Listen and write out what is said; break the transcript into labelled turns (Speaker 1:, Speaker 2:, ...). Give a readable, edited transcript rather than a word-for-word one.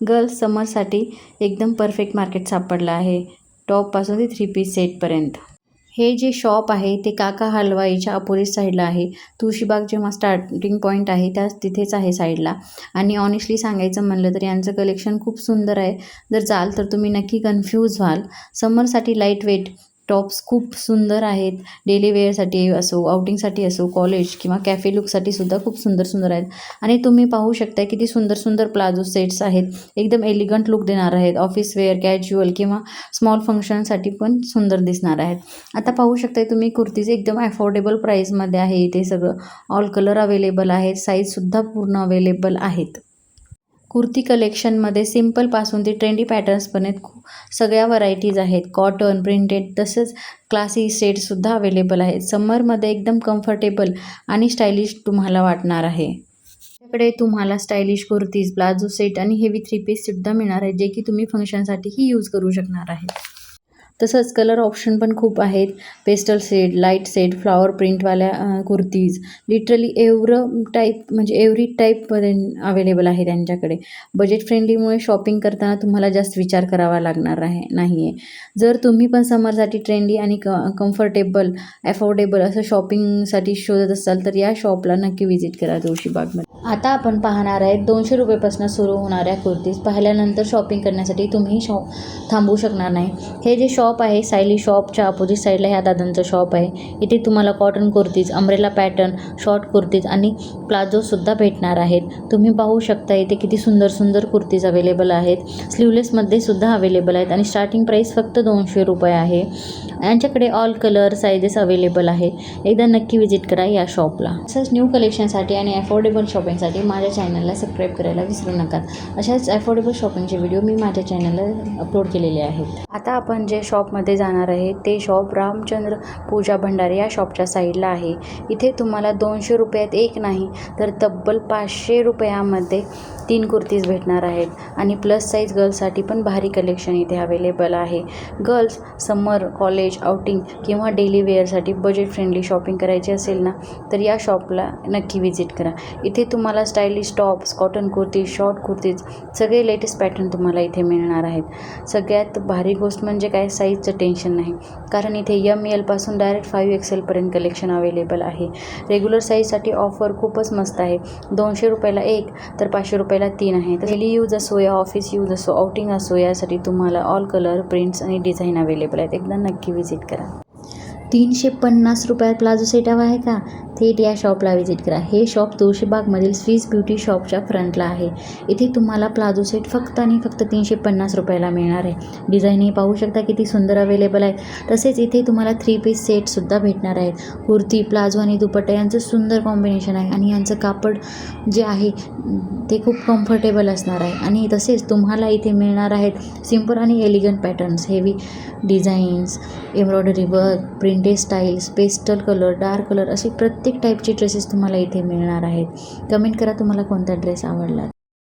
Speaker 1: Girls समरसाठी एकदम perfect market सापडलं आहे, टॉपपासून ते 3 पीस सेटपर्यंत. हे जे शॉप आहे ते काका हलवाईच्या अपोजिट साईडला आहे. तुळशीबाग जेव्हा स्टार्टिंग पॉईंट आहे त्याच तिथेच आहे साईडला. आणि ऑनेस्टली सांगायचं म्हणलं तर यांचं कलेक्शन खूप सुंदर आहे. जर जाल तर तुम्ही नक्की कन्फ्यूज व्हाल. समरसाठी लाईट वेट टॉप्स खूप सुंदर आहेत. डेली वेअरसाठी असो, आउटिंगसाठी असो, कॉलेज किंवा कॅफे लुकसाठी सुद्धा खूप सुंदर सुंदर आहेत. आणि तुम्ही पाहू शकता किती सुंदर सुंदर प्लाझो सेट्स आहेत. एकदम एलिगंट लुक देणार आहेत. ऑफिस वेअर, कॅज्युअल किंवा स्मॉल फंक्शनसाठी पण सुंदर दिसणार आहेत. आता पाहू शकता तुम्ही कुर्तीज एकदम अफोर्डेबल प्राईसमध्ये आहे. इथे सगळं ऑल कलर अवेलेबल आहेत. साईजसुद्धा पूर्ण अवेलेबल आहेत. कुर्ती कलेक्शनमध्ये सिम्पलपासून ते ट्रेंडी पॅटर्न्सपर्यंत सगळ्या व्हरायटीज आहेत. कॉटन, प्रिंटेड तसंच क्लासी सेटसुद्धा अवेलेबल आहेत. समरमध्ये एकदम कम्फर्टेबल आणि स्टायलिश तुम्हाला वाटणार आहे. आपल्याकडे तुम्हाला स्टायलिश कुर्तीज, प्लाझो सेट आणि हेवी 3 पीससुद्धा मिळणार आहेत, जे की तुम्ही फंक्शनसाठीही यूज करू शकणार आहे. तसंच कलर ऑप्शन पण खूप आहेत. Pastel set, light set, flower प्रिंटवाल्या कुर्तीज, लिटरली एव्हरी टाईपपर्यंत अवेलेबल आहे त्यांच्याकडे. बजेट फ्रेंडलीमुळे शॉपिंग करताना तुम्हाला जास्त विचार करावा लागणार नाही आहे. जर तुम्ही पण समरसाठी ट्रेंडी आणि कम्फर्टेबल, अफोर्डेबल असं शॉपिंगसाठी शोधत असाल तर या शॉपला नक्की व्हिजिट करा तुळशीबागमध्ये. आता आपण पाहणार आहेत 200 रुपयेपासून सुरू होणाऱ्या कुर्तीज. पाहिल्यानंतर शॉपिंग करण्यासाठी तुम्ही थांबू शकणार नाही. हे जे शॉप आहे सायली शॉपच्या अपोजिट साईडला ह्या दादांचं शॉप आहे. इथे तुम्हाला cotton kurtis, umbrella pattern, short kurtis आणि प्लाझोसुद्धा भेटणार आहेत. तुम्ही पाहू शकता इथे किती सुंदर सुंदर कुर्तीज अवेलेबल आहेत. स्लीवलेसमध्ये सुद्धा अवेलेबल आहेत आणि स्टार्टिंग प्राईस फक्त 200 रुपये आहे. यांच्याकडे ऑल कलर साईजेस अवेलेबल आहेत. एकदा नक्की व्हिजिट करा या शॉपला. तसंच न्यू कलेक्शनसाठी आणि अफोर्डेबल शॉपिंगसाठी माझ्या चॅनलला सबस्क्राईब करायला विसरू नका. अशाच अफोर्डेबल शॉपिंगचे व्हिडिओ मी माझ्या चॅनलला अपलोड केलेले आहेत. आता आपण जे शॉपमध्ये जाणार आहे ते शॉप रामचंद्र पूजा भंडारी या शॉपच्या साईडला आहे. इथे तुम्हाला 200 रुपयात एक नाही तर तब्बल 500 रुपयामध्ये 3 कुर्तीज भेटणार आहेत. आणि प्लस साईज गर्ल्ससाठी पण भारी कलेक्शन इथे अवेलेबल आहे. गर्ल्स समर, कॉलेज, आउटिंग किंवा डेली वेअरसाठी बजेट फ्रेंडली शॉपिंग करायची असेल ना तर या शॉपला नक्की व्हिजिट करा. इथे तुम्हाला stylish tops, cotton kurtis, short kurtis सगळे लेटेस्ट पॅटर्न तुम्हाला इथे मिळणार आहेत. सगळ्यात भारी गोष्ट म्हणजे काय, साईजचं टेन्शन नाही, कारण इथे ML पासून डायरेक्ट 5XL पर्यंत कलेक्शन अवेलेबल आहे. रेग्युलर साईजसाठी ऑफर खूपच मस्त आहे. 200 रुपयाला एक तर 500 रुपयाला 3 आहे. तर डेली यूज असो या ऑफिस यूज असो, आउटिंग असो, यासाठी तुम्हाला ऑल कलर, प्रिंट्स आणि डिझाईन अवेलेबल आहेत. एकदा नक्की व्हिजिट करा. 350 रुपयात प्लाझो सेट हवा आहे का? थेट या शॉपला व्हिजिट करा. हे शॉप तुळशीबागमधील स्विस ब्युटी शॉपच्या फ्रंटला आहे. इथे तुम्हाला प्लाझो सेट फक्त आणि फक्त 350 रुपयाला मिळणार आहे. डिझाईनही पाहू शकता किती सुंदर अवेलेबल आहे. तसेच इथे तुम्हाला 3 पीस सेटसुद्धा भेटणार आहेत. कुर्ती, प्लाझो आणि दुपट्टा यांचं सुंदर कॉम्बिनेशन आहे आणि यांचं कापड जे आहे ते खूप कम्फर्टेबल असणार आहे. आणि तसेच तुम्हाला इथे मिळणार आहेत सिम्पल आणि elegant patterns, heavy designs, embroidery work, printed styles, pastel colour, dark colour असे प्रत्येक टाईपचे ड्रेसेस तुम्हाला इथे मिळणार आहेत. कमेंट करा तुम्हाला कोणता ड्रेस आवडला.